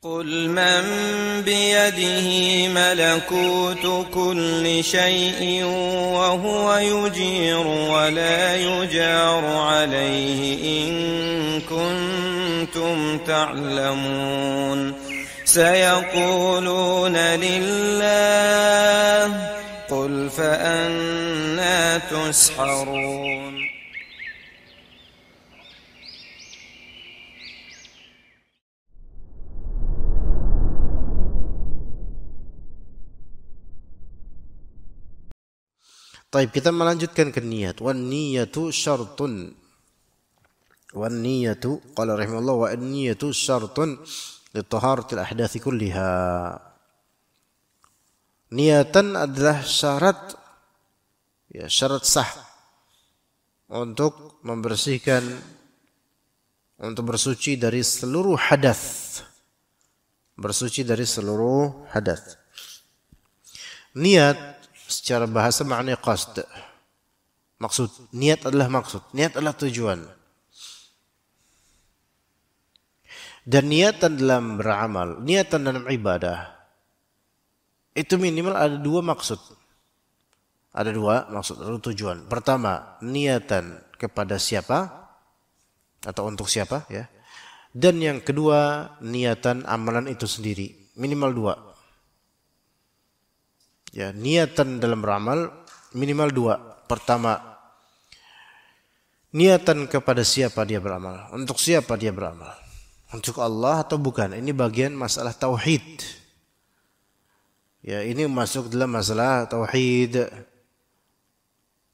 قل من بيده ملكوت كل شيء وهو يجير ولا يجار عليه إن كنتم تعلمون سيقولون لله قل فأنى تسحرون. Baik, kita melanjutkan ke niat. Wan niyatu syartun. Wan niyatu qala rahimahullah wa an-niyatu syartun li taharatil ahdathi kulliha. Niatan adalah syarat, ya, syarat sah untuk membersihkan, untuk bersuci dari seluruh hadas. Bersuci dari seluruh hadas. Niat secara bahasa maknanya qasd. Maksud, niat adalah maksud, niat adalah tujuan. Dan niatan dalam beramal, niatan dalam ibadah, itu minimal ada dua maksud. Ada dua maksud, ada tujuan. Pertama, niatan kepada siapa atau untuk siapa, ya. Dan yang kedua, niatan amalan itu sendiri, minimal dua. Ya, niatan dalam beramal minimal dua. Pertama, niatan kepada siapa dia beramal, untuk siapa dia beramal, untuk Allah atau bukan. Ini bagian masalah tauhid. Ya, ini masuk dalam masalah tauhid.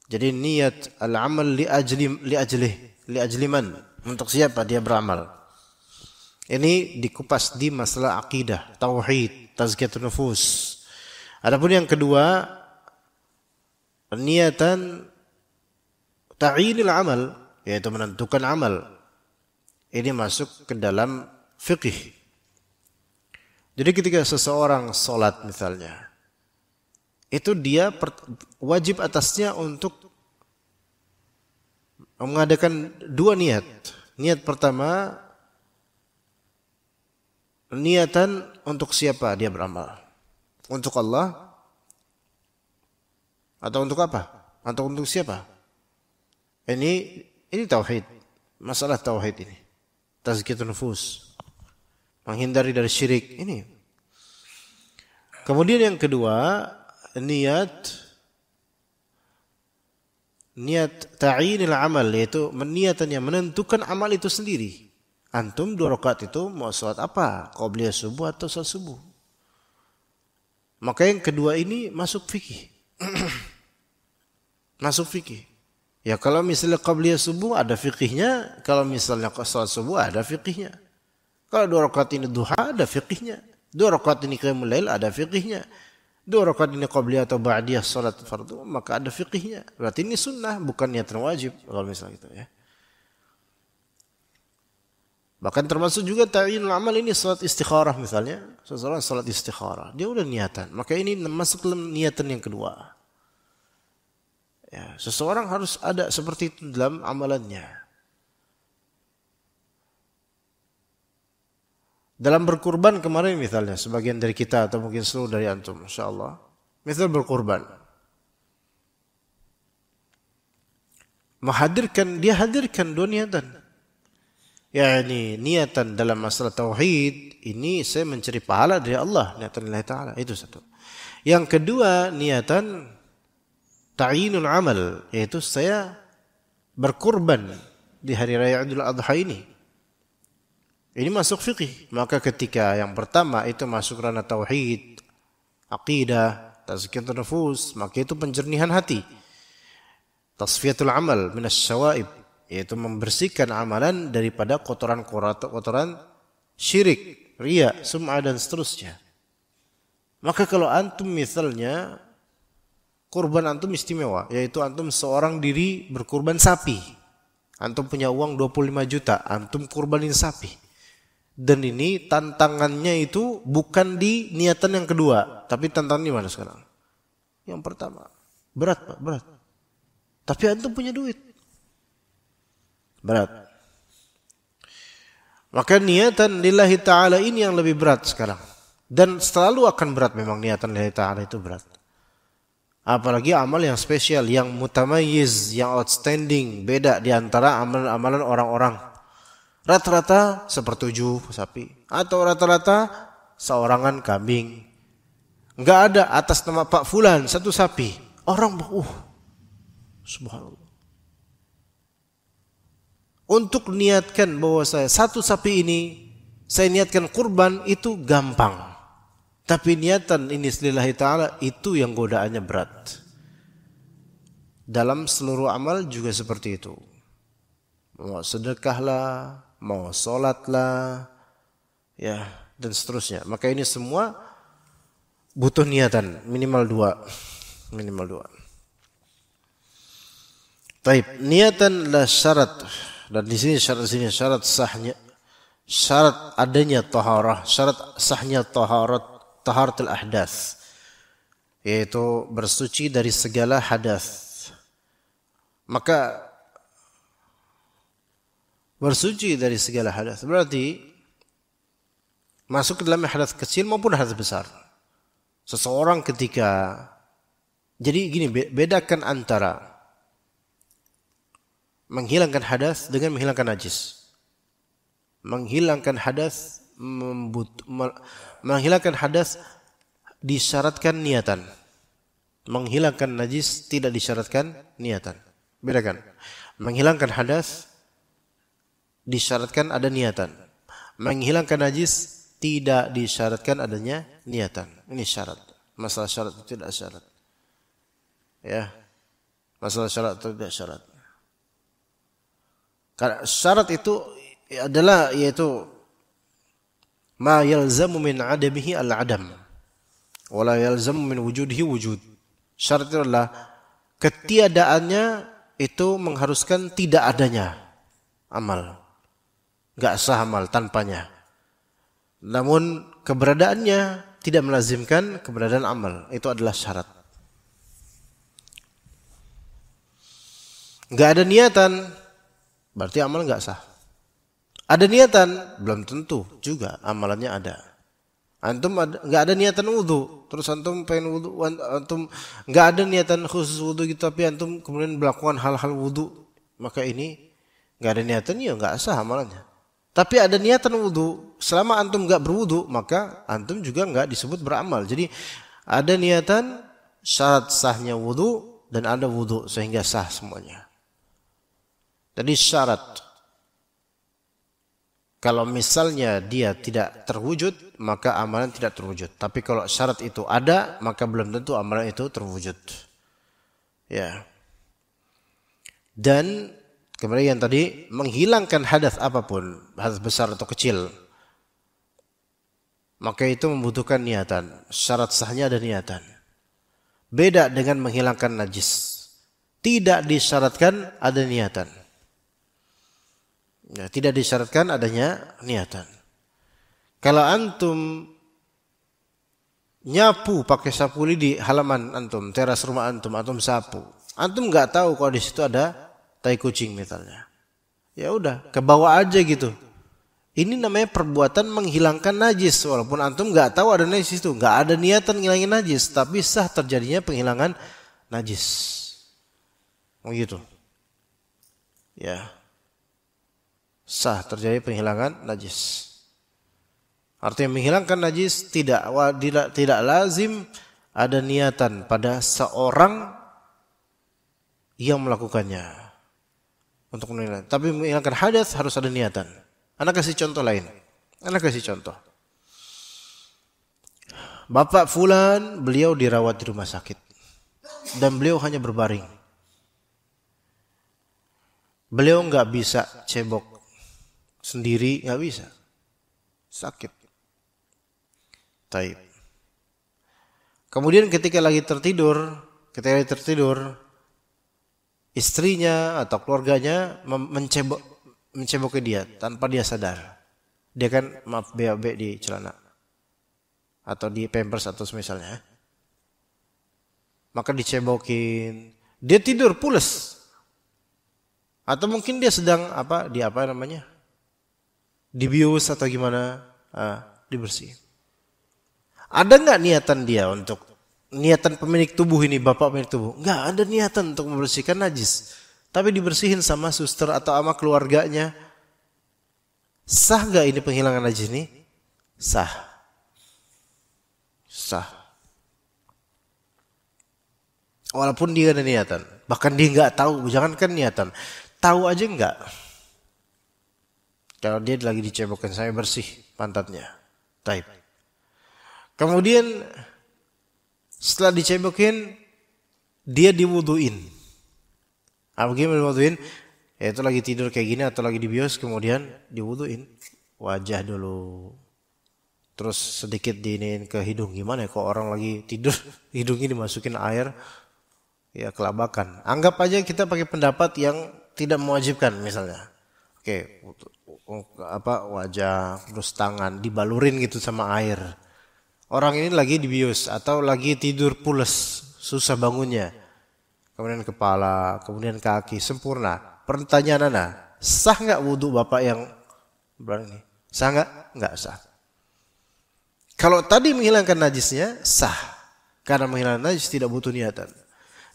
Jadi niat al-amal li ajli man, untuk siapa dia beramal. Ini dikupas di masalah akidah, tauhid, tazkiyatun nufus. Adapun yang kedua, niatan ta'yinil amal, yaitu menentukan amal. Ini masuk ke dalam fikih. Jadi ketika seseorang sholat misalnya, itu dia wajib atasnya untuk mengadakan dua niat. Niat pertama, niatan untuk siapa dia beramal. Untuk Allah atau untuk apa? Atau untuk siapa? Ini tauhid. Masalah tauhid ini. Tazkiyatun nufus. Menghindari dari syirik ini. Kemudian yang kedua, niat ta'yinil amal, yaitu niatan yang menentukan amal itu sendiri. Antum 2 rakaat itu mau salat apa? Qabliyah subuh atau salat subuh? Maka yang kedua ini masuk fikih. Masuk fikih. Ya kalau misalnya qabliyah subuh ada fikihnya, kalau misalnya salat subuh ada fikihnya. Kalau 2 rakaat ini duha ada fikihnya. 2 rakaat ini qiyamul lail ada fikihnya. 2 rakaat ini qabliyah atau ba'diyah salat fardu, maka ada fikihnya. Berarti ini sunnah, bukan niatan wajib kalau misalnya itu, ya. Bahkan termasuk juga ta'yinul amal ini salat istikharah misalnya. Seseorang salat istikharah, dia udah niatan. Maka ini masuk dalam niatan yang kedua. Ya, seseorang harus ada seperti itu dalam amalannya. Dalam berkurban kemarin misalnya, sebagian dari kita atau mungkin seluruh dari antum, insyaallah. Misal berkurban. Dia hadirkan dua niatan. Ya, ini niatan dalam masalah tauhid, ini saya mencari pahala dari Allah, niatan lillahi ta'ala, itu satu. Yang kedua, niatan ta'yinul amal, yaitu saya berkurban di hari raya Idul Adha ini. Ini masuk fikih. Maka ketika yang pertama itu masuk ranah tauhid, aqidah, tazkiyatun nufus, maka itu penjernihan hati. Tasfiyatul amal minas syawaib, yaitu membersihkan amalan daripada kotoran-kotoran syirik, riya, sum'ah dan seterusnya. Maka kalau antum misalnya kurban antum istimewa, yaitu antum seorang diri berkurban sapi. Antum punya uang 25 juta, antum kurbanin sapi. Dan ini tantangannya itu bukan di niatan yang kedua, tapi tantangannya mana sekarang? Yang pertama. Berat, Pak, berat. Tapi antum punya duit. Berat. Maka niatan lillahi ta'ala ini yang lebih berat sekarang. Dan selalu akan berat memang niatan lillahi ta'ala itu berat. Apalagi amal yang spesial, yang mutamayyiz, yang outstanding, beda di antara amalan-amalan orang-orang. Rata-rata sepertujuh sapi atau rata-rata seorangan kambing. Enggak ada atas nama Pak Fulan satu sapi. Orang subhanallah. Untuk niatkan bahwa saya satu sapi ini saya niatkan kurban itu gampang. Tapi niatan ini lillahi ta'ala itu yang godaannya berat. Dalam seluruh amal juga seperti itu. Mau sedekahlah, mau sholatlah, ya, dan seterusnya. Maka ini semua butuh niatan minimal dua. Taib, niatan lah syarat. Dan di sini syarat sahnya, syarat adanya taharah, syarat sahnya taharatul ahdath, yaitu bersuci dari segala hadas. Maka bersuci dari segala hadas berarti masuk ke dalam hadas kecil maupun hadas besar. Seseorang ketika, jadi gini, bedakan antara menghilangkan hadas dengan menghilangkan najis. Menghilangkan hadas menghilangkan hadas disyaratkan niatan. Menghilangkan najis tidak disyaratkan niatan. Bedakan. Menghilangkan hadas disyaratkan ada niatan. Menghilangkan najis tidak disyaratkan adanya niatan. Ini syarat. Masalah syarat itu tidak syarat. Ya. Masalah syarat itu tidak syarat. Karena syarat itu adalah yaitu ma yalzamu min adamihi al-adam wa la yalzamu min wujudihi wujud. Syarat itu adalah ketiadaannya itu mengharuskan tidak adanya amal. Enggak sah amal tanpanya. Namun keberadaannya tidak melazimkan keberadaan amal. Itu adalah syarat. Enggak ada niatan berarti amal enggak sah. Ada niatan belum tentu juga amalannya ada. Antum enggak ada niatan wudu, terus antum pengen wudu, antum enggak ada niatan khusus wudu gitu, tapi antum kemudian melakukan hal-hal wudu, maka ini enggak ada niatan, ya enggak sah amalannya. Tapi ada niatan wudu, selama antum enggak berwudu, maka antum juga enggak disebut beramal. Jadi ada niatan, syarat sahnya wudu, dan ada wudu sehingga sah semuanya. Jadi syarat, kalau misalnya dia tidak terwujud, maka amalan tidak terwujud. Tapi kalau syarat itu ada, maka belum tentu amalan itu terwujud. Ya. Dan kemudian yang tadi, menghilangkan hadas apapun, hadas besar atau kecil, maka itu membutuhkan niatan. Syarat sahnya ada niatan. Beda dengan menghilangkan najis. Tidak disyaratkan ada niatan. Ya, tidak disyaratkan adanya niatan. Kalau antum nyapu pakai sapu lidi halaman antum, teras rumah antum sapu, antum nggak tahu kalau di situ ada tai kucing misalnya. Ya udah, ke bawah aja gitu. Ini namanya perbuatan menghilangkan najis, walaupun antum nggak tahu ada najis itu, nggak ada niatan ngilangin najis, tapi sah terjadinya penghilangan najis. Oh gitu. Ya. Sah terjadi penghilangan najis. Artinya menghilangkan najis tidak lazim ada niatan pada seorang yang melakukannya untuk menghilangkan. Tapi menghilangkan hadas harus ada niatan. Anak kasih contoh lain. Bapak fulan, beliau dirawat di rumah sakit dan beliau hanya berbaring. Beliau nggak bisa cebok sendiri, nggak bisa, sakit. Taib. Kemudian ketika lagi tertidur, istrinya atau keluarganya mencebok dia tanpa dia sadar. Dia kan BAB di celana atau di pampers atau semisalnya. Maka dicebokin, dia tidur pules. Atau mungkin dia sedang dibius atau gimana, dibersihin. Ada nggak niatan dia untuk niatan pemilik tubuh ini, bapak pemilik tubuh? Nggak ada niatan untuk membersihkan najis, tapi dibersihin sama suster atau sama keluarganya. Sah nggak ini penghilangan najis ini? Sah. Sah. Walaupun dia ada niatan, bahkan dia nggak tahu, jangankan niatan, tahu aja nggak. Kalau dia lagi dicebokkan, saya bersih pantatnya, taib. Kemudian setelah dicebokin, dia diwuduin. Gimana diwuduin? Itu lagi tidur kayak gini atau lagi dibius, kemudian diwuduin. Wajah dulu. Terus sedikit diinin ke hidung. Gimana ya kok orang lagi tidur, hidungnya dimasukin air, ya kelabakan. Anggap aja kita pakai pendapat yang tidak mewajibkan misalnya. Oke, wajah, terus tangan dibalurin gitu sama air. Orang ini lagi dibius atau lagi tidur pules, susah bangunnya. Kemudian kepala, kemudian kaki, sempurna. Pertanyaan Anda, sah nggak wudhu bapak yang berani? Sah nggak? Nggak sah. Kalau tadi menghilangkan najisnya, sah. Karena menghilangkan najis tidak butuh niatan.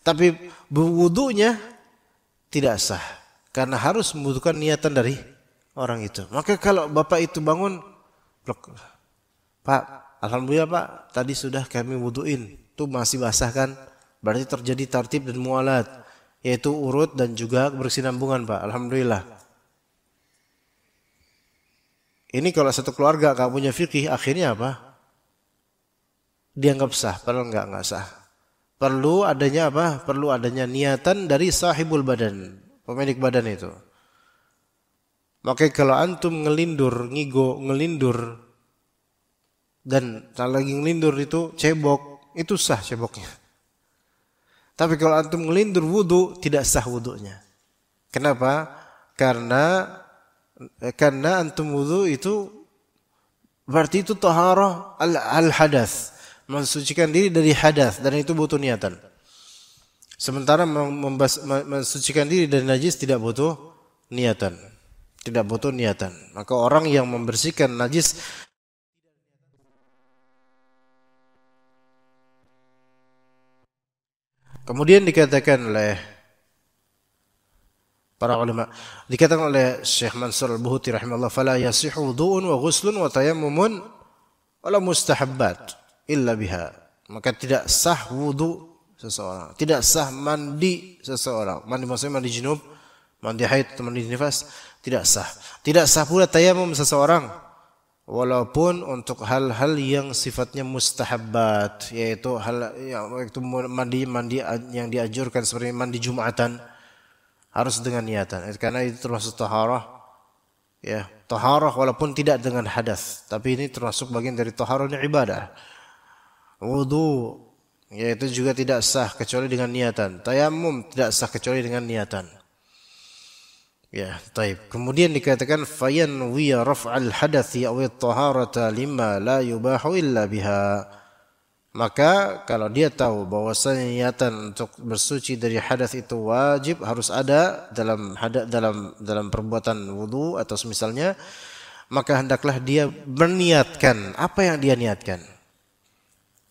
Tapi wudhunya tidak sah. Karena harus membutuhkan niatan dari orang itu. Maka kalau bapak itu bangun, Pak, alhamdulillah Pak, tadi sudah kami wuduin. Itu masih basah kan? Berarti terjadi tartib dan mualat, yaitu urut dan juga berkesinambungan Pak. Alhamdulillah. Ini kalau satu keluarga gak punya fikih, akhirnya apa? Dianggap sah, padahal enggak sah. Perlu adanya apa? Perlu adanya niatan dari sahibul badan, pemilik badan itu. Maka kalau antum ngelindur, ngelindur, dan kalau lagi ngelindur itu cebok, itu sah ceboknya. Tapi kalau antum ngelindur wudu, tidak sah wudunya. Kenapa? Karena antum wudu itu berarti itu taharah al-hadath, mensucikan diri dari hadas, dan itu butuh niatan. Sementara mensucikan diri dari najis tidak butuh niatan. Tidak butuh niatan. Maka orang yang membersihkan najis kemudian dikatakan oleh para ulama, dikatakan oleh Syekh Mansur Al-Buhuti rahimahullah, fala yasihu wudu'un wa ghuslun wa tayammumun wala mustahabbat illa biha. Maka tidak sah wudu seseorang, tidak sah mandi seseorang. Mandi maksudnya mandi junub, mandi haid atau mandi nifas, tidak sah. Tidak sah pula tayamum seseorang, walaupun untuk hal-hal yang sifatnya mustahabbat, yaitu hal yang itu mandi yang dianjurkan seperti mandi Jumatan, harus dengan niatan. Karena itu termasuk taharah, ya, taharah walaupun tidak dengan hadas, tapi ini termasuk bagian dari taharahnya ibadah. Wudu, yaitu juga tidak sah kecuali dengan niatan. Tayammum tidak sah kecuali dengan niatan. Ya, taib. Kemudian dikatakan fayanwi raf'al hadathi aw at-taharata lima la yubahu illa biha. Maka kalau dia tahu bahwasanya niatan untuk bersuci dari hadas itu wajib, harus ada dalam perbuatan wudu atau semisalnya, maka hendaklah dia berniatkan. Apa yang dia niatkan?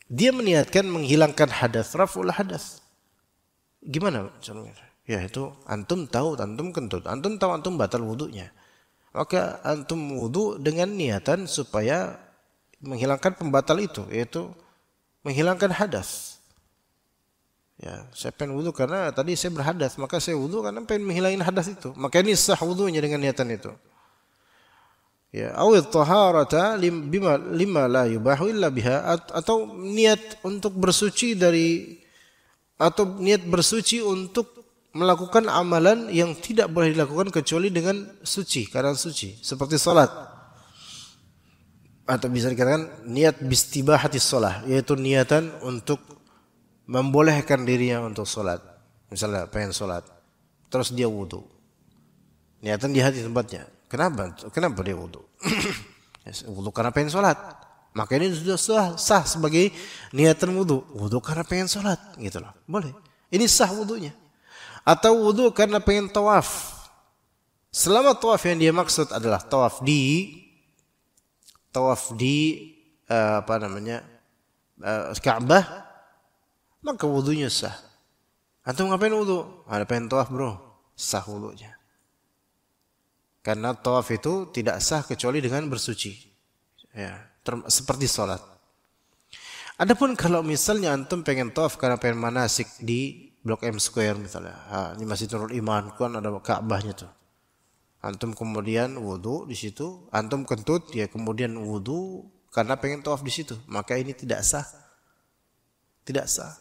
Dia meniatkan menghilangkan hadas, raf'ul hadas. Gimana caranya? Ya itu antum tahu, antum kentut, antum tahu antum batal wudunya. Maka antum wudu dengan niatan supaya menghilangkan pembatal itu, yaitu menghilangkan hadas. Ya, saya pengen wudu karena tadi saya berhadas, maka saya wudu karena pengen menghilangin hadas itu. Maka ini sah wudunya dengan niatan itu. Ya, awit taharata lima la yubahu illa biha, atau niat untuk bersuci dari, atau niat bersuci untuk melakukan amalan yang tidak boleh dilakukan kecuali dengan suci, keadaan suci, seperti salat. Atau bisa dikatakan niat bistibahati shalah, yaitu niatan untuk membolehkan dirinya untuk salat. Misalnya pengen salat, terus dia wudu. Niatan di hati tempatnya. Kenapa dia wudu? Wudu karena pengen salat. Maka ini sudah sah sebagai niatan wudu. Wudu karena pengen salat, gitu loh. Boleh. Ini sah wudunya. Atau wudu karena pengen tawaf. Selama tawaf yang dia maksud adalah tawaf di Ka'bah, maka wudunya sah. Antum ngapain wudu? Ada pengen tawaf bro, sah wudunya. Karena tawaf itu tidak sah kecuali dengan bersuci. Ya, seperti sholat. Adapun kalau misalnya antum pengen tawaf karena pengen manasik di Blok M Square misalnya, ini masih Nurul Iman, kan ada Ka'bahnya tuh. Antum kemudian wudu di situ, antum kentut, ya kemudian wudu karena pengen tawaf di situ, maka ini tidak sah. Tidak sah.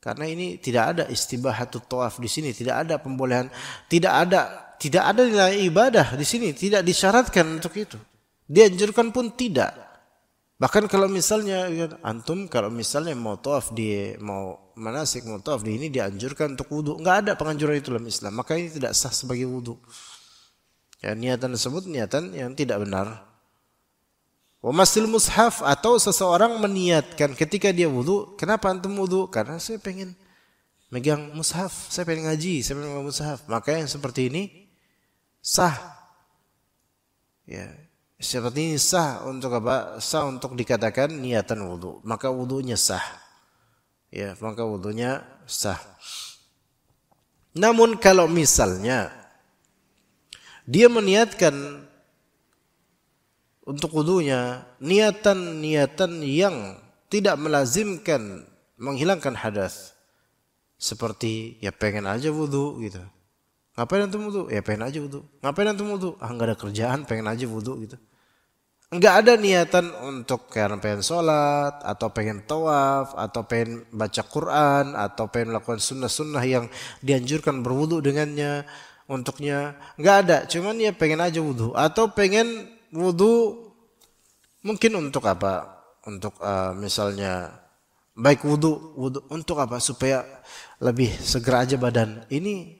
Karena ini tidak ada istibahatut tawaf di sini, tidak ada pembolehan, tidak ada nilai ibadah di sini, tidak disyaratkan untuk itu. Dianjurkan pun tidak. Bahkan kalau misalnya antum kalau misalnya mau tawaf mau manasik, mau tawaf di ini dianjurkan untuk wudu. Enggak ada penganjuran itu dalam Islam, maka ini tidak sah sebagai wudu. Ya, niatan tersebut niatan yang tidak benar. Wa masil mushaf, atau seseorang meniatkan ketika dia wudu, kenapa antum wudu? Karena saya pengen megang mushaf, saya pengen ngaji, saya pengen megang mushaf. Maka yang seperti ini sah. Ya, seperti ini sah untuk apa? Sah untuk dikatakan niatan wudu. Maka wudunya sah. Ya, maka wudunya sah. Namun kalau misalnya dia meniatkan untuk wudunya niatan-niatan yang tidak melazimkan menghilangkan hadas, seperti ya pengen aja wudu gitu. Ngapain antum wudu? Ya pengen aja wudu. Ngapain antum wudu? Enggak ada kerjaan, pengen aja wudu gitu. Enggak ada niatan untuk karena pengen sholat, atau pengen tawaf, atau pengen baca Quran, atau pengen melakukan sunnah-sunnah yang dianjurkan berwudu dengannya, untuknya. Enggak ada, cuman ya pengen aja wudu. Atau pengen wudu mungkin untuk apa? Untuk misalnya baik wudu untuk apa? Supaya lebih segera aja badan. Ini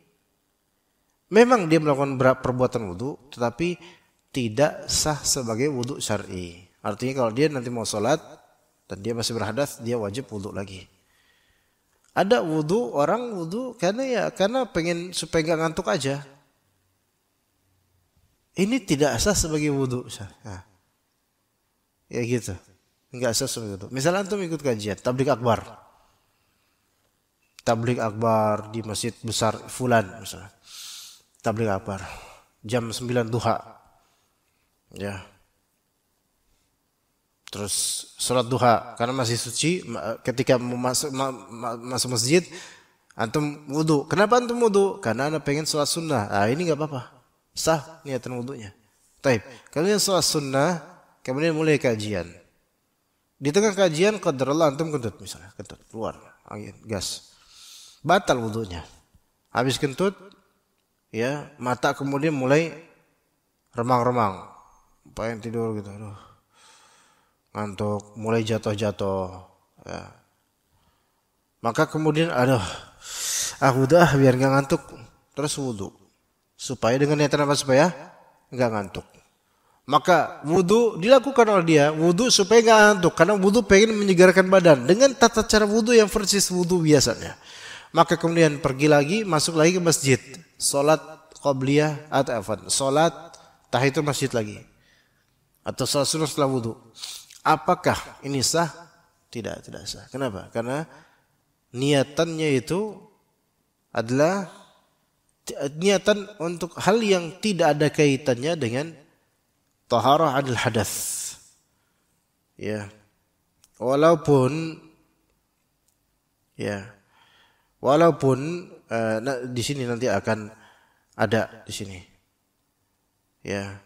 memang dia melakukan perbuatan wudu, tetapi tidak sah sebagai wudu syar'i. Artinya kalau dia nanti mau sholat dan dia masih berhadas, dia wajib wudu lagi. Ada wudu, orang wudu karena pengen supaya nggak ngantuk aja. Ini tidak sah sebagai wudu. Nah, ya gitu, nggak sah sebagai wudu. Misalnya antum ikut kajian tabligh akbar di masjid besar Fulan misalnya. Tabligh akbar jam 9 duha. Ya. Terus sholat duha karena masih suci, ketika mau masuk masjid antum wudu. Kenapa antum wudu? Karena anda pengen sholat sunnah. Ini nggak apa-apa, sah niatan wudunya. Taib. Kalau yang sholat sunnah kemudian mulai kajian. Di tengah kajian qadarullah antum kentut misalnya, kentut keluar angin gas, batal wudunya. Habis kentut, ya mata kemudian mulai remang-remang, pengen tidur gitu, aduh ngantuk, mulai jatuh-jatuh, ya. Maka kemudian wudu biar nggak ngantuk, terus wudu supaya dengan niatan apa? Supaya nggak ngantuk. Maka wudu dilakukan oleh dia, wudu supaya nggak ngantuk, karena wudu pengen menyegarkan badan dengan tata cara wudu yang persis wudu biasanya. Maka kemudian pergi lagi, masuk lagi ke masjid, sholat qabliyah atau sholat tahiyatul masjid lagi, atau sholat sunnah setelah wudu. Apakah ini sah? Tidak sah. Kenapa? Karena niatannya itu adalah niatan untuk hal yang tidak ada kaitannya dengan taharah adil hadas. Ya. Walaupun di sini nanti akan ada di sini. Ya.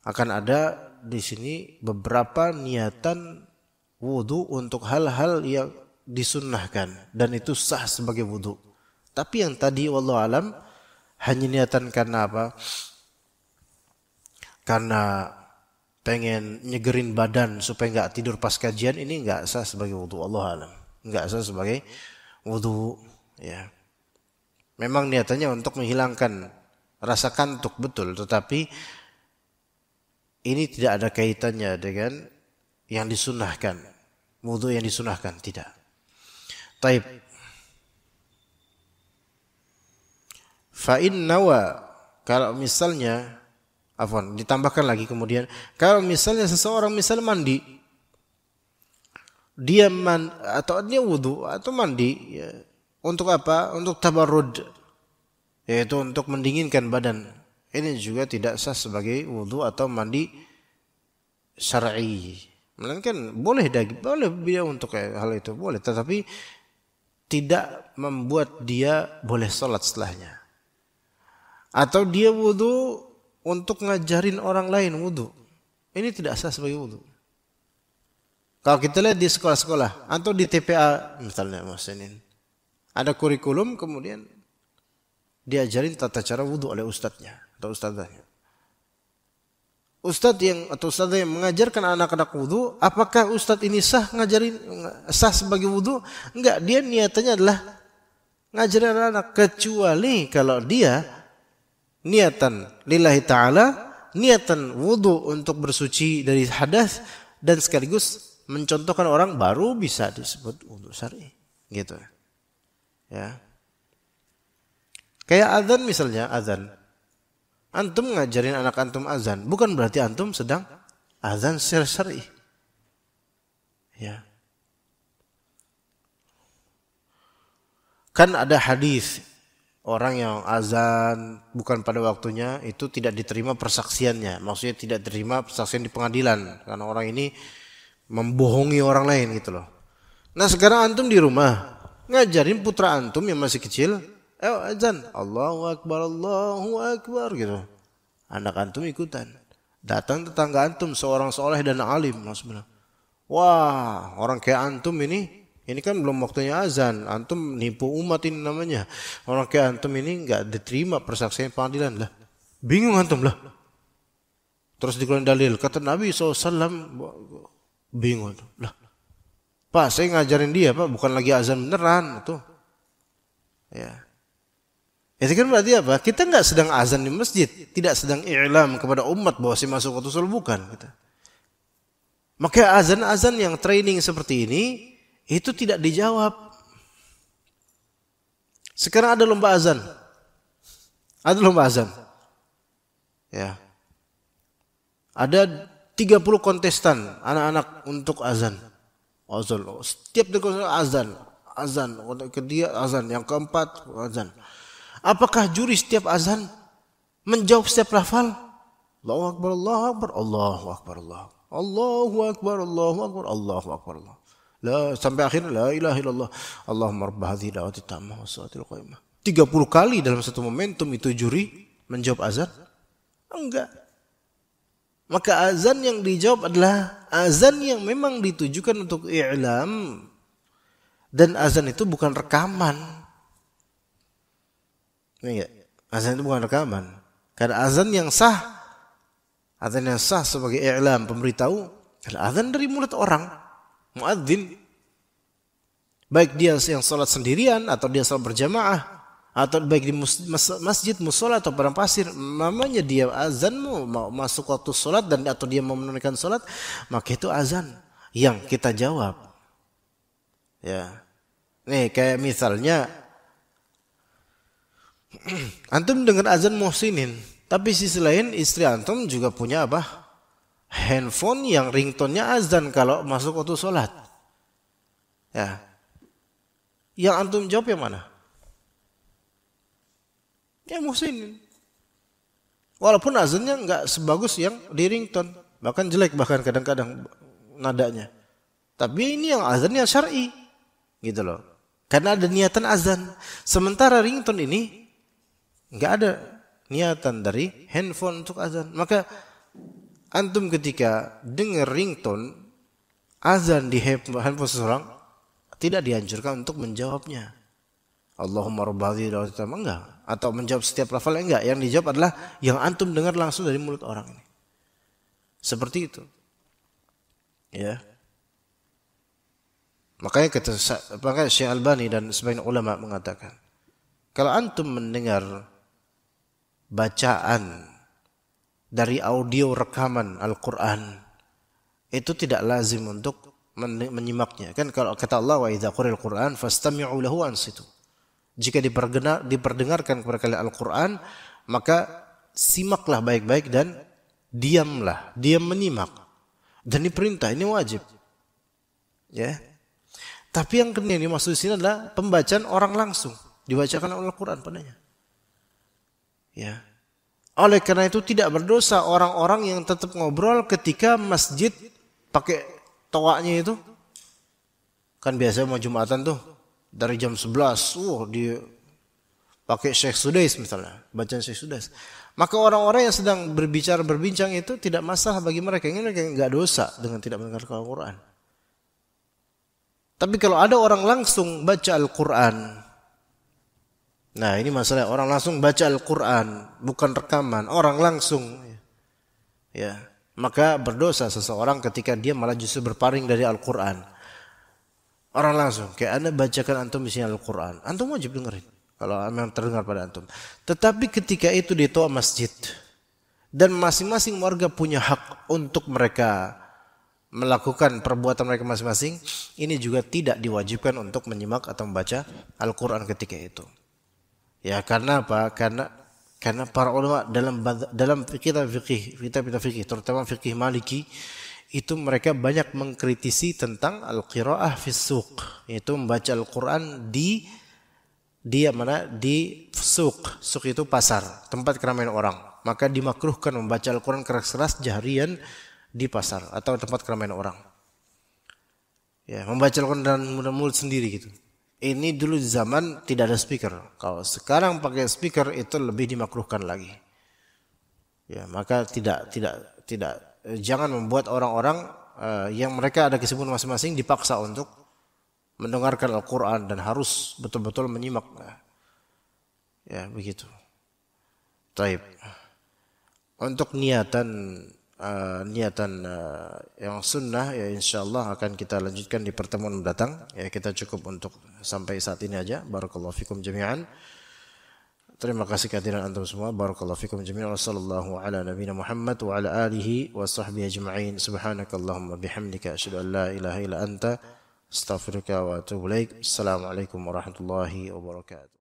Akan ada di sini beberapa niatan wudu untuk hal-hal yang disunnahkan dan itu sah sebagai wudu. Tapi yang tadi wallahu alam hanya niatan karena apa? Karena pengen nyegerin badan supaya nggak tidur pas kajian, ini nggak sah sebagai wudu. Wallahu alam, nggak sah sebagai wudu. Ya, memang niatannya untuk menghilangkan rasa kantuk betul, tetapi ini tidak ada kaitannya dengan yang disunahkan, wudu yang disunahkan, tidak. Taib. Fa in nawa kalau misalnya ditambahkan lagi kemudian, kalau misalnya seseorang mandi, dia wudu atau mandi ya, untuk apa? Untuk tabarrud, yaitu untuk mendinginkan badan. Ini juga tidak sah sebagai wudu atau mandi syar'i. Melainkan boleh dia untuk hal itu boleh, tetapi tidak membuat dia boleh sholat setelahnya. Atau dia wudu untuk ngajarin orang lain wudu. Ini tidak sah sebagai wudu. Kalau kita lihat di sekolah-sekolah atau di TPA misalnya Muhsinin, ada kurikulum kemudian diajarin tata cara wudu oleh ustadznya atau ustadzahnya. Ustadz yang mengajarkan anak-anak wudu, apakah ustadz ini sah sebagai wudu? Enggak, dia niatannya adalah ngajarin anak-anak, kecuali kalau dia niatan lillahi ta'ala, niatan wudu untuk bersuci dari hadas dan sekaligus mencontohkan orang, baru bisa disebut wudu syar'i gitu ya. Kayak azan misalnya, azan antum ngajarin anak antum azan, bukan berarti antum sedang azan secara syar'i ya. Kan ada hadis orang yang azan bukan pada waktunya itu tidak diterima persaksiannya. Maksudnya tidak diterima persaksian di pengadilan karena orang ini membohongi orang lain gitu loh. Nah sekarang antum di rumah ngajarin putra antum yang masih kecil, azan Allahu Akbar gitu. Anak antum ikutan. Datang tetangga antum seorang soleh dan alim, maksudnya. Wah, orang kayak antum ini kan belum waktunya azan, antum nipu umat ini namanya. Orang kayak antum ini enggak diterima persaksian pengadilan lah. Bingung antum lah. Terus dikeluarin dalil, kata Nabi SAW, bingung lah. Pak, saya ngajarin dia, Pak, bukan lagi azan beneran tuh. Ya. Itu kan berarti apa? Kita enggak sedang azan di masjid, tidak sedang i'lam kepada umat bahwa saya masuk waktu sholat, bukan gitu. Maka azan-azan yang training seperti ini itu tidak dijawab. Sekarang ada lomba azan. Ada lomba azan. Ya. Ada 30 kontestan anak-anak untuk azan. Azan. Setiap azan. Azan. Kedua azan. Yang keempat azan. Apakah juri setiap azan menjawab setiap lafal? Allahu Akbar, Allahu Akbar, Allahu Akbar, Allahu Akbar, Allahu Akbar, Allahu Akbar, Allah. La, sampai akhirnya la ilaha illallah Allahumma rabb hadhihi da'wati tammah wassalatil qaimah. 30 kali dalam satu momentum itu juri menjawab azan? Enggak. Maka azan yang dijawab adalah azan yang memang ditujukan untuk i'lam, dan azan itu bukan rekaman. Enggak. Azan itu bukan rekaman. Karena azan yang sah sebagai i'lam, pemberitahu, adalah azan dari mulut orang. Muadzin, baik dia yang salat sendirian atau dia salat berjamaah, atau baik di masjid, musola atau padang pasir, namanya dia azan mau masuk waktu salat dan atau dia mau menunaikan salat, maka itu azan yang kita jawab. Ya. Nih kayak misalnya antum dengar azan muhsinin, tapi sisi lain istri antum juga punya apa? Handphone yang ringtone-nya azan kalau masuk waktu sholat. Ya. Yang antum jawab yang mana? Ya muhsinin. Walaupun azannya enggak sebagus yang di ringtone, bahkan jelek bahkan kadang-kadang nadanya. Tapi ini yang azannya syar'i. Gitu loh. Karena ada niatan azan. Sementara ringtone ini enggak ada niatan dari handphone untuk azan. Maka antum ketika dengar ringtone azan di handphone seseorang, tidak dianjurkan untuk menjawabnya. Allahumma rabb hadhihi da'wati tammah, enggak, atau menjawab setiap lafal, enggak. Yang dijawab adalah yang antum dengar langsung dari mulut orang ini. Seperti itu. Ya. Makanya Syekh Albani dan sebagian ulama mengatakan, kalau antum mendengar bacaan dari audio rekaman Al-Quran, itu tidak lazim untuk menyimaknya. Kan kalau kata Allah, wa idza quri'al Qur'an fastami'u lahu ansitu. Jika diperdengarkan kepada kalian Al-Quran, maka simaklah baik-baik dan diamlah, diam menyimak. Dan ini perintah, ini wajib. Ya. Tapi yang kedua yang dimaksud di sini adalah pembacaan orang langsung, dibacakan Al-Qur'an padanya. Ya. Oleh karena itu tidak berdosa orang-orang yang tetap ngobrol ketika masjid pakai toaknya itu. Kan biasanya mau Jumatan tuh dari jam 11, dia pakai Syekh Sudais misalnya, bacaan Syekh Sudais. Maka orang-orang yang sedang berbincang itu tidak masalah bagi mereka. Ini mereka enggak dosa dengan tidak mendengarkan Al-Qur'an. Tapi kalau ada orang langsung baca Al-Qur'an, nah ini masalah, orang langsung baca Al-Qur'an, bukan rekaman, orang langsung, ya, maka berdosa seseorang ketika dia malah justru berpaling dari Al-Qur'an. Orang langsung, kayak Anda bacakan antum isinya Al-Qur'an, antum wajib dengerin kalau memang terdengar pada antum. Tetapi ketika itu di toa masjid dan masing-masing warga punya hak untuk mereka melakukan perbuatan mereka masing-masing, ini juga tidak diwajibkan untuk menyimak atau membaca Al-Qur'an ketika itu. Ya, karena apa? Karena para ulama dalam kitab fikih, terutama fikih Maliki, itu mereka banyak mengkritisi tentang al-qiraah fis suq, yaitu membaca Al-Qur'an di suq. Suq itu pasar, tempat keramaian orang. Maka dimakruhkan membaca Al-Qur'an keras-keras jahrian di pasar atau tempat keramaian orang. Ya, membaca Al-Qur'an dan mulut sendiri gitu. Ini dulu zaman tidak ada speaker. Kalau sekarang pakai speaker itu lebih dimakruhkan lagi. Ya, maka tidak jangan membuat orang-orang yang mereka ada kesibukan masing-masing dipaksa untuk mendengarkan Al-Qur'an dan harus betul-betul menyimak. Ya, begitu. Taib. Untuk niatan yang sunnah, ya insyaallah akan kita lanjutkan di pertemuan mendatang. Ya, kita cukup untuk sampai saat ini aja. Barakallahu fikum jami'an. Terima kasih kehadiran antum semua. Barakallahu fikum jami'an. Wassallallahu ala nabiyina Muhammad wa ala alihi wa sahbihi ajma'in. Subhanakallahumma bihamdika asyhadu an la ilaha illa anta astaghfiruka wa atubu ilaik. Assalamualaikum warahmatullahi wabarakatuh.